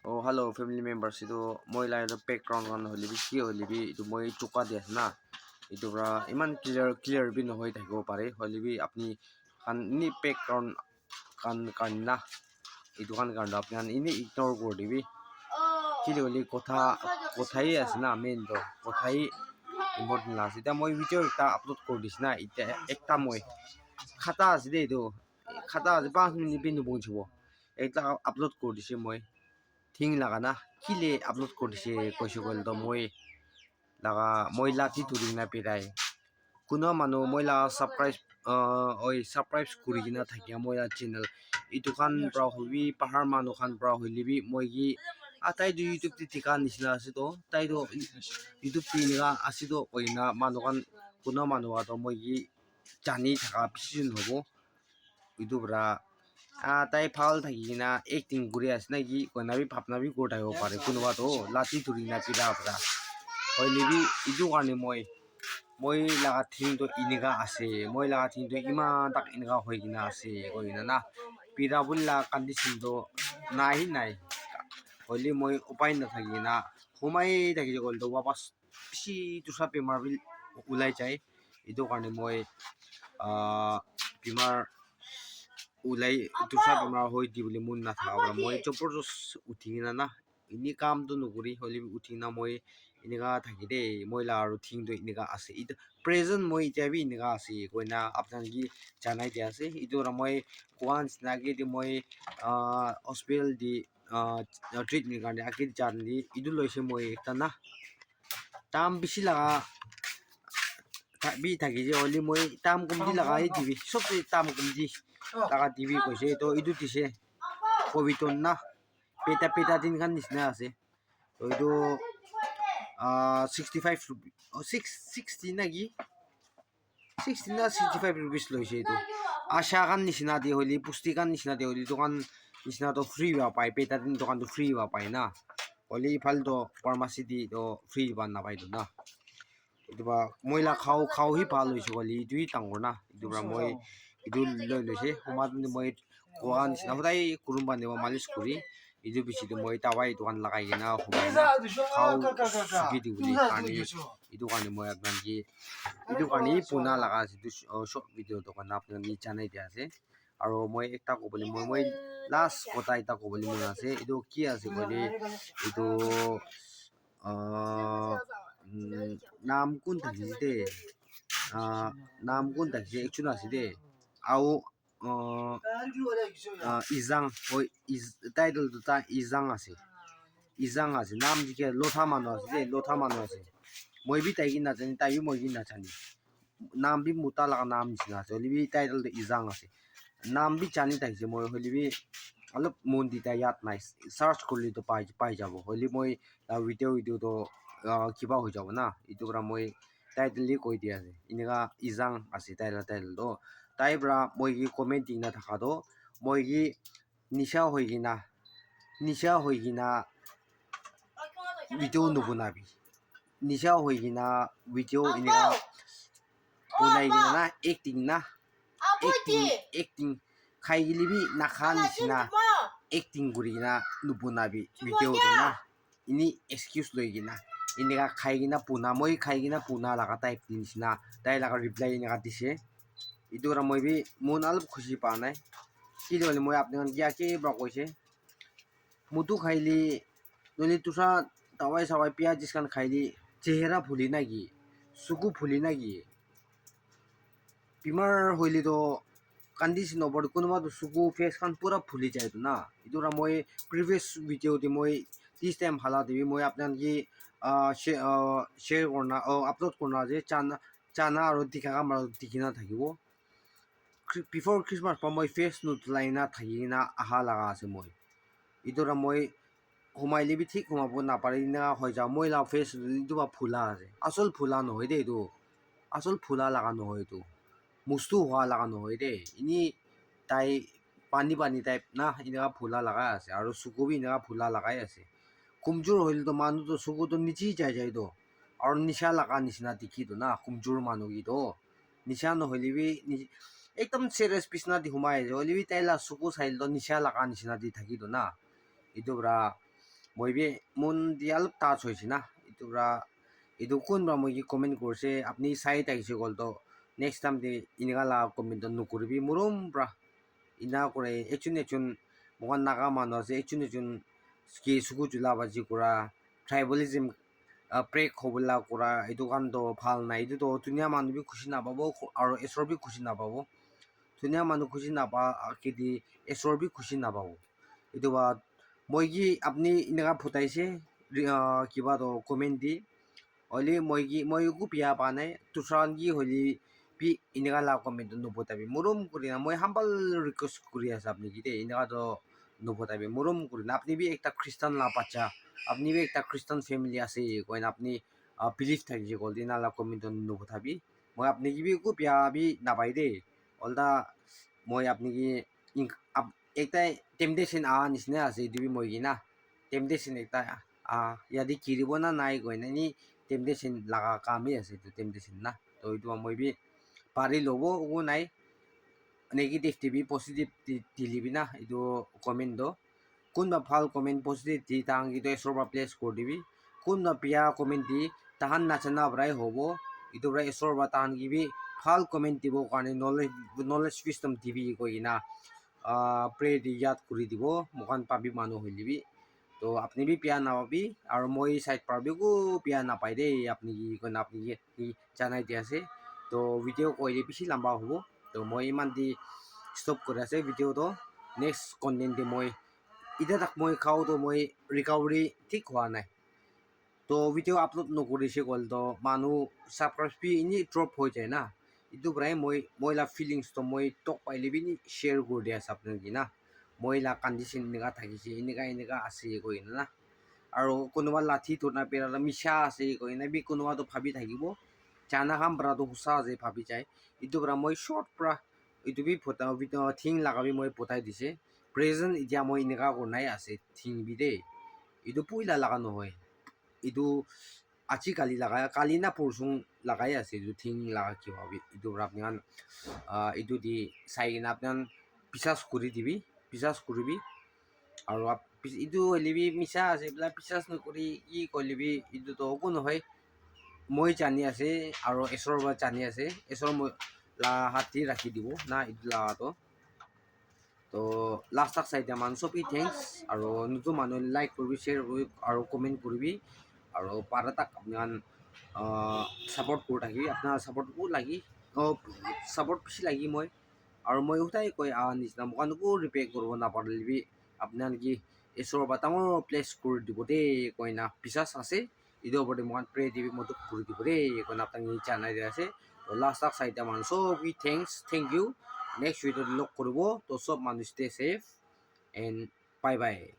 Oh, hello family members. Itu moi lai the background kan holibi ki holibi itu moi chuka dia na. Itu bra iman clear bin hoi thai go pare holibi apni kan ni background kan na. Itu kan apni ini ignore go dibi. Kili holi kothai as na main do kothai important la sita moi video ekta upload kor dis na ite ekta moi khata as de do khata as 5 minute bin bong chibo ekta upload kor dise moi thing laga na kile upload kordise koisu gol to moi laga moi lati turing na pirai kuno manu moi la oi surprise kuri gina thakia moi la channel itu kan pra hobi pahar manu kan pra holibi moi gi atai du youtube ti tika nisna asido tai do youtube ti niga asido oina manu kan kuno manu wa to moi gi chani thaka pisin hobo itu bra tai phal thaki na acting guri asna gi kona bi phapna bi kotai ho pare kunwa to lati turi na pira pra hoilibi idu kane moi laga thing to iniga ase moi laga thing to ima tak iniga hoigina ase koina na pira bulla condition to nai hoili moi upai na thaki na humai thaki gol to wapas pisi tu sa pe marbil ulai chai idu kane moi bimar ulai tusa bimar hoi di boli mun na thawa moi chopor jos uthina na ini kam to nuguri holi uthina moi iniga thaki de moi la ru thing do iniga ase it present moi itabi iniga ase koina apnan gi janai de ase idura moi once na gi di moi hospital di treatment kan akid jan di idu loise moi tana tam bisi laga bi thaki je holi moi tam kumdi laga hi dibi sob tam kumdi laga dibi ko se to idu tise koviton na peta din kan nisna ase to idu 65 rupees 60 nagi 60 na 65 rupees loise itu asha kan nisna de holi pusti kan nisna de holi dukan nisna to free wa pai peta din dukan to free wa pai na holi phal to pharmacy di to free ban na pai do na itu ba moi la khau hi pa loise holi dui tangor na itu bra moi itu loise homa moi kuan sina hodai kurumba ne malis kuri itu bisi de moi tawai dukan lagai gina humai na khau sugi di buli ani itu kan moi agnan gi itu kani puna laga situ short video to kan apna ni chanai dia ase aro moi ekta ko boli moi last kota eta ko boli mon ase itu ki ase boli itu नाम कुन थकी दे नाम कुन थकी actual आसी दे आओ इजांग ओ is title तो ता इजांग आसे नाम दिके लोथा मानो आसे दे लोथा मानो आसे moi bi tai na chani tai bi moi gi na chani नाम भी मुता लगा नाम जिना से होली भी टाइटल दे इजांग आसे नाम भी चानी ताई से moi होली भी अलग मोंदी ता याद नाइस सर्च करली तो पाई जाबो होली moi वीडियो तो किबा हो जाबो ना इतुरा moi title li koi dia se iniga izang ase title do taibra moi gi commenting na thaka do moi gi nisha hoigina video nubunabi nisha hoigina video iniga punai gina na acting khai gilibi nakhan sina acting gurina nubunabi video na ini excuse loigina iniga khai gina puna moi khai gina puna laga type din sina dai laga reply ni gatise idura moi bi mun alp khushi pa nai kidole moi apne gya ke bra koise mutu khaili noli tusa tawai sawai pia jiskan khaili chehra phuli nagi suku phuli nagi बीमार होइले तो condition over कोनोमा तो सुगु face Khan पूरा fully जाए तो ना इदुरा मोय previous video दि मोय दिस टाइम हाला देबी मोय आपनान की शेयर करना अपलोड करना जे चाना और दिखा का मार दिखिना थाकिबो बिफोर क्रिसमस पर मोय फेस नुट लाइना थाकिना आहा लगा से मोय इदुरा मोय हुमाइले भी ठीक हुमाबो ना पारिना होय जा मोय ला फेस दुबा फुला से असल फुला न होय दे दो असल फुला लगा न होय तो मुस्तु हुआ लगा न होय दे इनी ताई पानी टाइप ना इनका फुला लगा आसे और सुको भी इनका फुला लगाई आसे कुमजोर होइल तो मानु तो सुको तो नीचे जाए तो और निशा लगा निशना दिखी तो ना कुमजोर मानु की तो निशा न होइली भी एकदम सीरियस पिसना दि हुमाय होइली भी ताइला सुको साइल तो निशा लगा निशना दि थाकी तो ना इदोब्रा মই বি মন দি অলপ টাচ হৈছে না এইটো পৰা এইটো কোনবা মই কি কমেণ্ট কৰিছে আপুনি চাই থাকিছে গ'ল তো নেক্সট টাইম দি এনেকুৱা লাগা কমেণ্ট নকৰিবি মোৰম পৰা ইনা কৰে এচোন মই নাগা মানুহ আছে এচোন কি চকু জোলা বাজি কৰা ট্ৰাইবেলিজিম প্ৰেক হ'বলা কৰা এইটো কাৰণতো ভাল নাই এইটোতো ধুনীয়া মানুহ বি খুচি নাপাব আৰু ঈশ্বৰ বি খুচি নাপাব ধুনীয়া মানুহ খুচি নাপা খেদি ঈশ্বৰ বি খুচি নাপাব এইটো বা মই কি আপুনি এনেকুৱা ফুটাইছে কিবাতো কমেণ্ট দি হ'লে মই একো বিয়া পা নাই তুচান কি হ'লে বি এনেকুৱা লাগা কমেণ্ট নুফুটাবি মৰম কৰি না মই হাম্বল ৰিকুৱেষ্ট কৰি আছোঁ আপুনি কি দেই এনেকুৱাতো নুফুটাবি মৰম কৰি না আপুনি বি একটা খ্ৰীষ্টান না বাচ্চা আপনি বি একটা খ্ৰীষ্টান ফেমিলি আছে কয় না আপনি বিলিভ থাকিছে গ'ল দিনা লাগা কমেণ্ট নুফুটাবি মই আপনি কি বি একো বিয়া বি নাপাই দেই অলদা মই আপনি কি একটা টেম্পটেশ্যন নিচিনা আছে এইটো বি মই কি না টেম্পটেশ্যন একটা ইয়াদি কিৰিব না নাই কয় না নি টেম্পটেশ্যন লাগা কামেই আছে এইটো টেম্পটেশ্যন না তো এইটো মই বি পাৰি ল'ব একো নাই নেগেটিভ টিভি পজিটিভ দিলিবি না এইটো কমেণ্টটো কোনবা ভাল কমেণ্ট পজিটিভ দি তাহান কিন্তু ঈশ্বৰৰ পৰা প্লেছ কৰি দিবি কোনবা বেয়া কমেণ্ট দি তাহান নাজানা পৰাই হ'ব এইটো পৰা ঈশ্বৰৰ পৰা তাহান কিবি ভাল কমেণ্ট দিবৰ কাৰণে নলেজ wisdom দিবি কৈ কিনা প্ৰে দি ইয়াত কৰি দিব মোকান পাবি মানুহ হৈ দিবি তো আপনি বি বেয়া নাপাবি আৰু মই চাইড পৰা বি একো বেয়া নাপায় দেই আপনি কি কয় না আপনি কি জানাই দি আছে তো ভিডিঅ' কৰিলে বেছি লম্বা হ'ব তো মই ইমান দি ষ্টপ কৰি আছে ভিডিঅ'টো নেক্সট কণ্টেণ্ট দি মই এতিয়া তাক মই খাওঁতো মই ৰিকভাৰী ঠিক হোৱা নাই তো ভিডিঅ' আপলোড নকৰিছে গ'ল তো মানুহ ছাবস্ক্ৰাইব বি এনেই ড্ৰপ হৈ যায় না এইটো পৰাই মই লা ফিলিংছটো মই টক পাইলে বি শ্বেয়াৰ কৰি দি আছে আপোনাক কি না মই লা কণ্ডিশ্যন এনেকুৱা থাকিছে এনেকুৱা আছে কৈ না আৰু কোনোবা লাঠি তোনা পেৰা মিছা আছে কৈ না বি কোনোবাতো ভাবি থাকিব জানা কাম পৰাতো সঁচা আছে ভাবি যায় এইটো পৰা মই শ্বৰ্ট পৰা এইটো বি ফটাও থিং লাগাবি মই পঠাই দিছে প্ৰেজেণ্ট এতিয়া মই এনেকুৱা নাই আছে থিং বি দেই এইটো পইলা লগা নহয় এইটো আজিকালি লাগাই কালি না পৰচুং লাগাই আছে এইটো থিং লাগা কি ভাবি এইটো আপোনাৰ এইটো দি চাই কিনে আপোনাৰ বিশ্বাস কৰি দিবি বিশ্বাস কৰিবি আৰু এইটো হ'লেবি মিছা আছে এইবিলাক বিশ্বাস নকৰি কি কৰিবি এইটোতো একো নহয় মই জানি আছে আৰু ঈশ্বৰৰ পৰা জানি আছে ঈশ্বৰ মই হাতী ৰাখি দিব না এইটো লাগাটো তো লাষ্ট তাক চাই দিয়া মানুহ চবকে থেংকছ আৰু নতুন মানুহ লাইক কৰিবি শ্বেয়াৰ কৰিবি আৰু কমেণ্ট কৰিবি আৰু পাৰা তাক আপোনাৰ ছাপৰ্ট কৰি থাকিবি আপোনাৰ ছাপৰ্টকো লাগি ছাপৰ্ট বেছি লাগি মই আৰু মই সদায় কৈ নিচিনা মোক একো ৰিপে কৰিব নাপাৰিবি আপোনাৰ কি ঈশ্বৰৰ পৰা ডাঙৰ প্লেছ কৰি দিব দেই কয় না বিশ্বাস আছে এইটোৰ ওপৰতে মোক প্ৰে দিবি মই তোক কৰি দিব দেই কয় না আপোনাক জানাই দিয়া আছে তো লাষ্ট তাক চাই দিয়া মানুহ চবকে থেংক ইউ নেক্সট ভিডিঅ'ত লগ কৰিব তো চব মানুহ stay safe and bye by